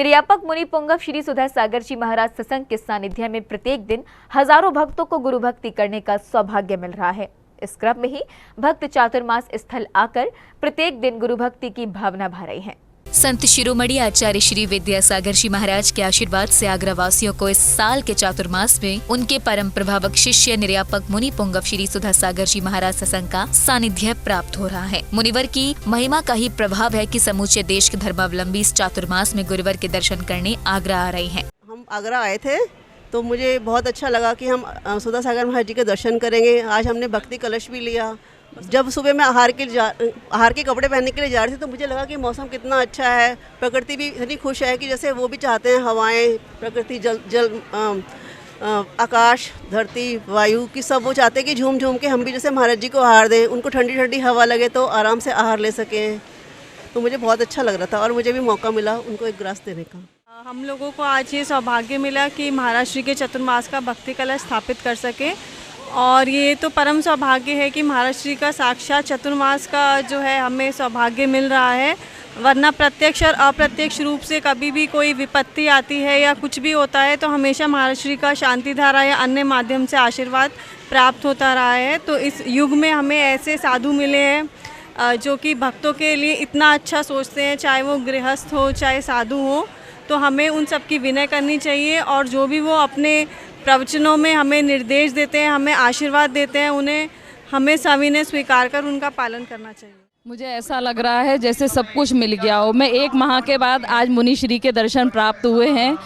निर्यापक मुनि पुंगव श्री सुधा सागर जी महाराज सत्संग के सानिध्य में प्रत्येक दिन हजारों भक्तों को गुरु भक्ति करने का सौभाग्य मिल रहा है। इस क्रम में ही भक्त चातुर्मास स्थल आकर प्रत्येक दिन गुरु भक्ति की भावना भा रही है। संत शिरोमणि आचार्य श्री विद्यासागर जी महाराज के आशीर्वाद से आगरा वासियों को इस साल के चातुर्मास में उनके परम प्रभावक शिष्य निर्यापक मुनि पुंगव श्री सुधा सागर जी महाराज सत्संग का सानिध्य प्राप्त हो रहा है। मुनिवर की महिमा का ही प्रभाव है कि समूचे देश के धर्मावलंबी इस चातुर्मास में गुरुवर के दर्शन करने आगरा आ रहे हैं। हम आगरा आए थे तो मुझे बहुत अच्छा लगा कि हम सुधा सागर महाराज जी के दर्शन करेंगे। आज हमने भक्ति कलश भी लिया। जब सुबह मैं आहार के कपड़े पहनने के लिए जा रही थी तो मुझे लगा कि मौसम कितना अच्छा है, प्रकृति भी इतनी खुश है कि जैसे वो भी चाहते हैं हवाएं, प्रकृति, जल आकाश, धरती, वायु की सब वो चाहते हैं कि झूम झूम के हम भी जैसे महाराज जी को आहार दें, उनको ठंडी ठंडी हवा लगे तो आराम से आहार ले सकें। तो मुझे बहुत अच्छा लग रहा था और मुझे भी मौका मिला उनको एक ग्रास देने का। हम लोगों को आज ये सौभाग्य मिला कि महाराज श्री के चतुर्मास का भक्ति कलश स्थापित कर सके और ये तो परम सौभाग्य है कि महाराज श्री का साक्षात चतुर्मास का जो है हमें सौभाग्य मिल रहा है। वरना प्रत्यक्ष और अप्रत्यक्ष रूप से कभी भी कोई विपत्ति आती है या कुछ भी होता है तो हमेशा महाराज श्री का शांति धारा या अन्य माध्यम से आशीर्वाद प्राप्त होता रहा है। तो इस युग में हमें ऐसे साधु मिले हैं जो कि भक्तों के लिए इतना अच्छा सोचते हैं, चाहे वो गृहस्थ हो चाहे साधु हो। तो हमें उन सब की विनय करनी चाहिए और जो भी वो अपने प्रवचनों में हमें निर्देश देते हैं, हमें आशीर्वाद देते हैं, उन्हें हमें सविनय स्वीकार कर उनका पालन करना चाहिए। मुझे ऐसा लग रहा है जैसे सब कुछ मिल गया हो। मैं 1 माह के बाद आज मुनि श्री के दर्शन प्राप्त हुए हैं।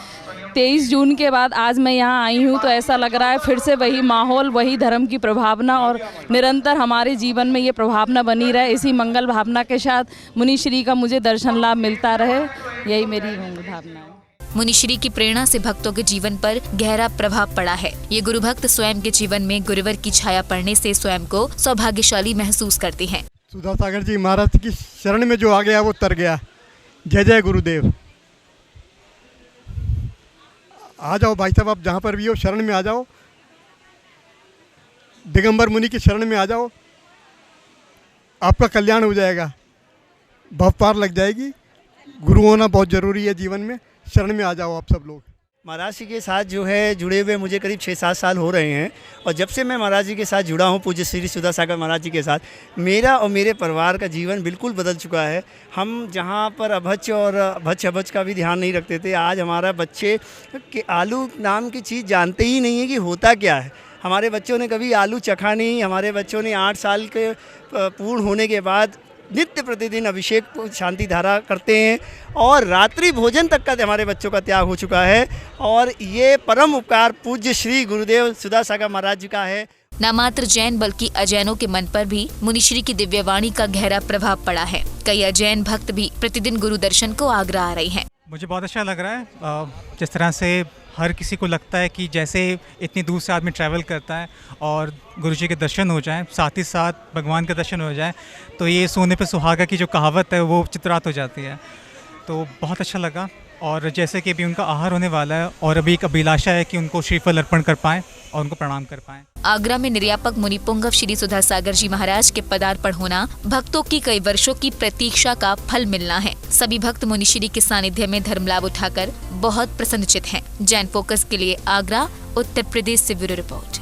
23 जून के बाद आज मैं यहाँ आई हूँ तो ऐसा लग रहा है फिर से वही माहौल, वही धर्म की प्रभावना और निरंतर हमारे जीवन में ये प्रभावना बनी रहे। इसी मंगल भावना के साथ मुनि श्री का मुझे दर्शन लाभ मिलता रहे, यही मेरी भावना है। मुनिश्री की प्रेरणा से भक्तों के जीवन पर गहरा प्रभाव पड़ा है। ये गुरु भक्त स्वयं के जीवन में गुरुवर की छाया पड़ने से स्वयं को सौभाग्यशाली महसूस करते हैं। सुधा सागर जी महाराज की शरण में जो आ गया वो तर गया। जय जय गुरुदेव। आ जाओ भाई साहब, आप जहाँ पर भी हो शरण में आ जाओ। दिगंबर मुनि की शरण में आ जाओ, आपका कल्याण हो जाएगा, भव पार लग जाएगी। गुरु होना बहुत ज़रूरी है जीवन में। शरण में आ जाओ आप सब लोग। महाराज जी के साथ जो है जुड़े हुए मुझे करीब 6-7 साल हो रहे हैं और जब से मैं महाराज जी के साथ जुड़ा हूँ, पूज्य श्री सुधा सागर महाराज जी के साथ, मेरा और मेरे परिवार का जीवन बिल्कुल बदल चुका है। हम जहाँ पर अभच और अभच का भी ध्यान नहीं रखते थे, आज हमारा बच्चे के आलू नाम की चीज़ जानते ही नहीं है कि होता क्या है। हमारे बच्चों ने कभी आलू चखा नहीं। हमारे बच्चों ने 8 साल के पूर्ण होने के बाद नित्य प्रतिदिन अभिषेक शांति धारा करते हैं और रात्रि भोजन तक का हमारे बच्चों का त्याग हो चुका है और ये परम उपकार पूज्य श्री गुरुदेव सुधा सागर महाराज जी का है। न मात्र जैन बल्कि अजैनों के मन पर भी मुनिश्री की दिव्यवाणी का गहरा प्रभाव पड़ा है। कई अजैन भक्त भी प्रतिदिन गुरु दर्शन को आगरा आ रहे हैं। मुझे बहुत अच्छा लग रहा है जिस तरह से हर किसी को लगता है कि जैसे इतनी दूर से आदमी ट्रैवल करता है और गुरुजी के दर्शन हो जाएं, साथ ही साथ भगवान के दर्शन हो जाएं, तो ये सोने पे सुहागा की जो कहावत है वो चित्रात हो जाती है। तो बहुत अच्छा लगा और जैसे कि अभी उनका आहार होने वाला है और अभी एक अभिलाषा है कि उनको श्रीफल अर्पण कर पाएँ और उनको प्रणाम कर पाएँ। आगरा में निर्यापक मुनि पुंगव श्री सुधा सागर जी महाराज के पदार्पण होना भक्तों की कई वर्षों की प्रतीक्षा का फल मिलना है। सभी भक्त मुनिश्री के सानिध्य में धर्म लाभ उठाकर बहुत प्रसन्नचित हैं। जैन फोकस के लिए आगरा, उत्तर प्रदेश से ब्यूरो रिपोर्ट।